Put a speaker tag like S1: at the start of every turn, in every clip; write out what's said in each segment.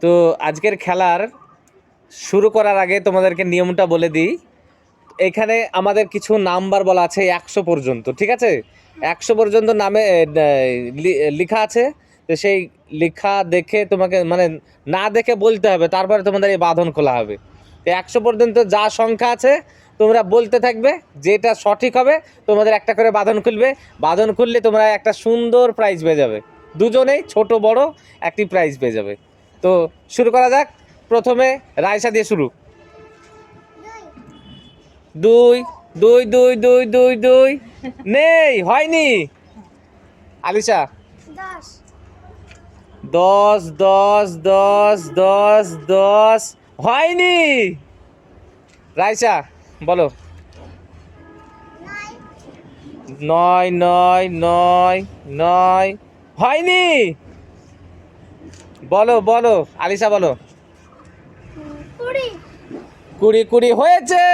S1: তো আজকের খেলার শুরু করার আগে তোমাদেরকে নিয়মটা বলে দিই। এখানে আমাদের কিছু নাম্বার বলা আছে 100 পর্যন্ত, ঠিক আছে? 100 পর্যন্ত নামে লেখা আছে। তো সেই লেখা দেখে তোমাকে মানে না দেখে বলতে হবে, তারপরে তোমাদের এই বাঁধন খোলা হবে। তো 100 পর্যন্ত যা সংখ্যা আছে তোমরা বলতে থাকবে, যেটা সঠিক হবে তোমাদের একটা করে বাঁধন খুলবে। বাঁধন খুললে তোমরা একটা সুন্দর প্রাইজ পেয়ে যাবে, দুজনেই ছোট বড় একটি প্রাইজ পেয়ে যাবে। তো শুরু করা যাক। প্রথমে রায়সা দিয়ে শুরু। দুই দুই দুই দুই দুই দুই নেই, হয়নি। আলিশা 10 10 10 10 10 হয়নি। রাইসা বলো 9 9 9 9 হয়নি। বলো বলো আলিশা বলো 20 20 হয়েছে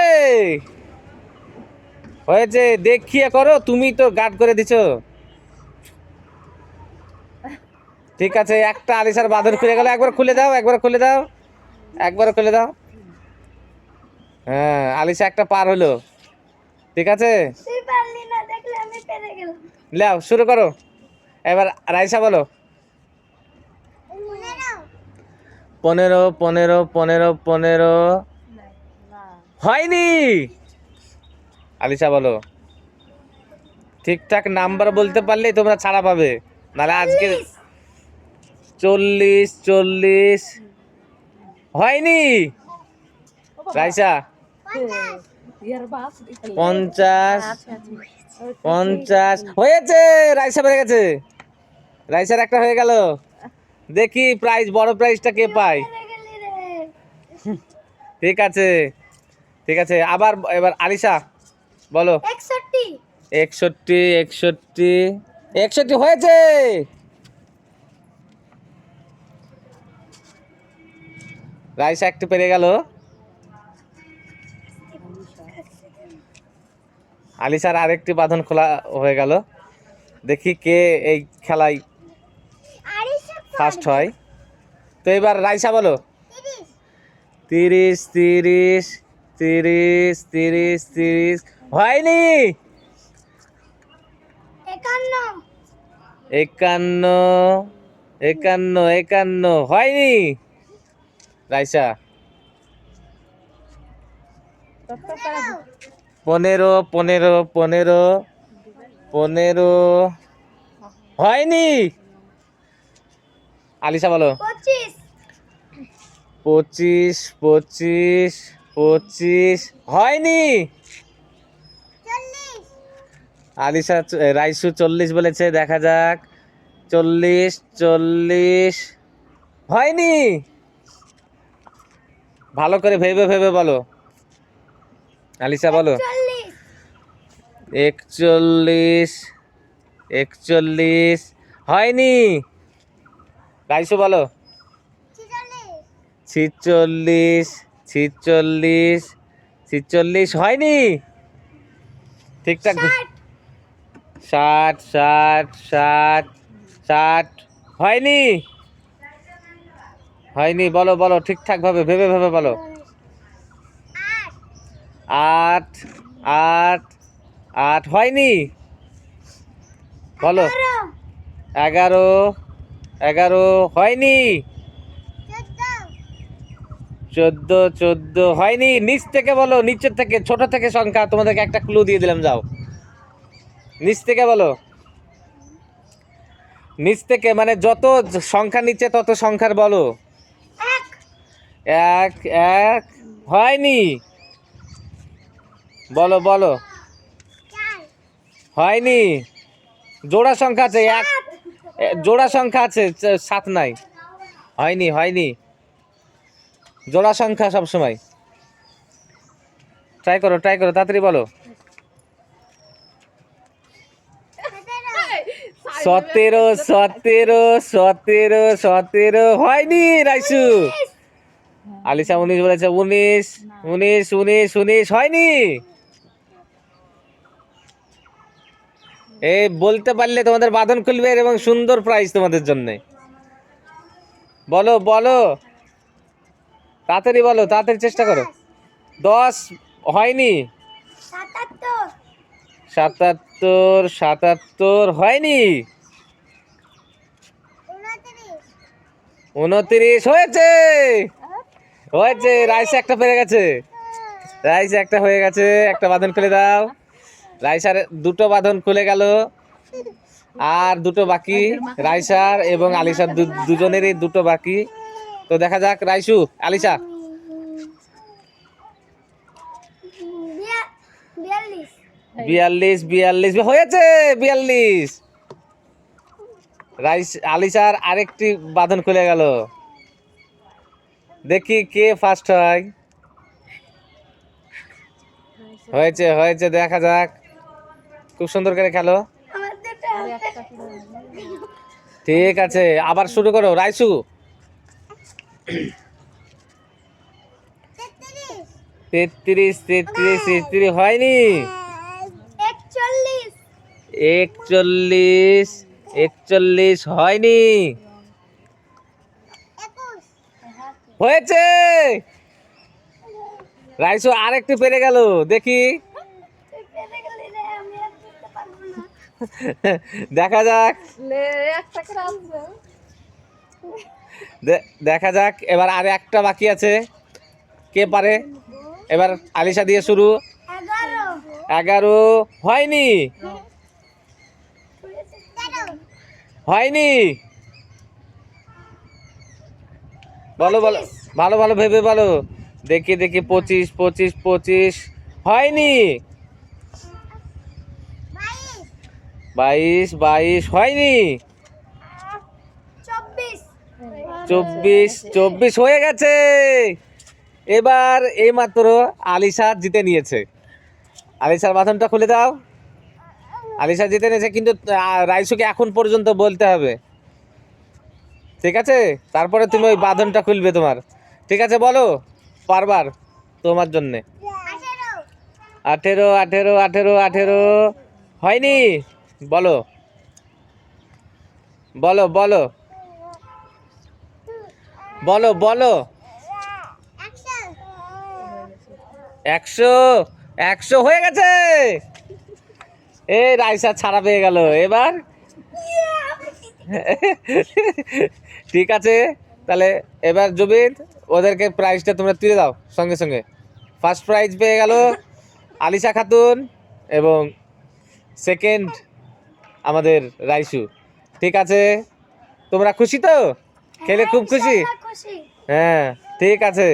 S1: হয়েছে। দেখিয়ে করো, তুমি তো গার্ড করে দিছো। ঠিক আছে, একটা আলিশার বাঁধন খুলে গেল। একবার খুলে দাও, একবার খুলে দাও, একবার খুলে দাও। হ্যাঁ, আলিশা একটা পার হলো। ঠিক আছে, লাও শুরু করো। এবার রাইসা বলো 15 15 15 15 হয়নি। আলিশা বলো ঠিকঠাক নাম্বার বলতে পারলেই তোমরা ছাড়া পাবে, নাহলে আজকে 40 40 হয়নি। রাইসা 50 50 হয়েছে। রাইসা বেড়ে গেছে, রাইসার একটা হয়ে গেল। দেখি প্রাইজ, বড় প্রাইজটা কে পায়। ঠিক আছে ঠিক আছে, আবার এবার আলিশা বলো 61 61 61 হয়েছে। রাইসা একটু পেরে গেল। আলিশার আরেকটি বাঁধন খোলা হয়ে গেল। দেখি কে এই খেলায় ফার্স্ট হয়। তো এবার রাইসা বলো 30 30 30 30 30 হয়নি। 51 51 51 হয়নি। রাইসা 15 15 15 15 হয়নি। আলিশা বলো 25 25 25 হয়নি। আলিশা রাইসু 40 বলেছে, দেখা যাক। 40 40 হয়নি। ভালো করে ভেবে ভেবে বলো। আলিশা বলো 41 41 হয়নি। রাইসু বলো 46 46 46 হয়নি। ঠিকঠাক 60 60 60 60 হয়নি। হয়নি, বলো বলো ঠিকঠাক ভাবে ভেবে ভেবে বলো। 8 8 8 হয়নি। বলো 11 11 হয়নি। 14 14 হয়নি। নিচ থেকে বলো, নিচের থেকে, ছোট থেকে সংখ্যা। তোমাদেরকে একটা ক্লু দিয়ে দিলাম, যাও নিচ থেকে বলো। নিচ থেকে মানে যত সংখ্যা নিচে তত সংখ্যার বলো। 1 1 হয়নি। বলো বলো হয়নি। জোড়া সংখ্যা আছে, এক জোড়া সংখ্যা আছে, 7 নাই। হয়নি হয়নি, জোড়া সংখ্যা সব সময়। ট্রাই করো ট্রাই করো, তাড়াতাড়ি বলো। 17 17 17 17 হয়নি। রাইসু আলিশা 19 বলেছে, 19 19 19 19 হয়নি। এই বলতে পারলে তোমাদের বাঁধন খুলবে এবং সুন্দর প্রাইজ তোমাদের জন্য। বলো বলো তাড়াতাড়ি বলো, তাড়াতাড়ি চেষ্টা করো। 10 হয়নি। 77 77 হয়নি। 29 হয়েছে, হয়েছে। রাইসা একটা পেরে গেছে, রাইসা একটা হয়ে গেছে। একটা বাঁধন খুলে দাও। রাইসার দুটো বাঁধন খুলে গেল, আর দুটো বাকি। রাইসার এবং আলিশার দুজনেরই দুটো বাকি। তো দেখা যাক রাইসু, আলিশা। 42 42 হয়েছে, 42। আলিশার আরেকটি বাঁধন খুলে গেল। দেখি কে ফার্স্ট হয়। হয়েছে, হয়েছে, দেখা যাক। খুব সুন্দর করে খেলো। ঠিক আছে, আবার শুরু করো রাইসু। 33 33 33 হয়নি। 41 41 হয়নি। হয়েছে। রাইসু আরেকটু পেরে গেল, দেখি। দেখা যাক, দেখা যাক। এবার আর একটা বাকি আছে, কে পারে। এবার আলিশা দিয়ে শুরু। 11 হয়নি, হয়নি। বলো বলো, ভালো ভালো ভেবে বলো। দেখি দেখি, 25 25 25 হয়নি। 22 22 হয়নি। 24 24 হয়ে গেছে। এবার এইমাত্র আলিশা জিতে নিয়েছে। আলিশার বাঁধনটা খুলে দাও। আলিশা জিতে নিয়েছে, কিন্তু রাইসুকে এখন পর্যন্ত বলতে হবে, ঠিক আছে? তারপরে তুমি ওই বাঁধনটা খুলবে তোমার। ঠিক আছে, বলো পারবার তোমার জন্যে। 18 18 18 18 হয়নি। বলো বলো বলো বলো বলো। 100 100 হয়ে গেছে। এই রাইসা ছাড়া পেয়ে গেল এবার। ঠিক আছে, তাহলে এবার জুবিন, ওদেরকে প্রাইজটা তোমরা তুলে দাও সঙ্গে সঙ্গে। ফার্স্ট প্রাইজ পেয়ে গেল আলিশা খাতুন, এবং সেকেন্ড আমাদের রাইসু। ঠিক আছে, তোমরা খুশি তো? খেলে খুব খুশি? হ্যাঁ, ঠিক আছে।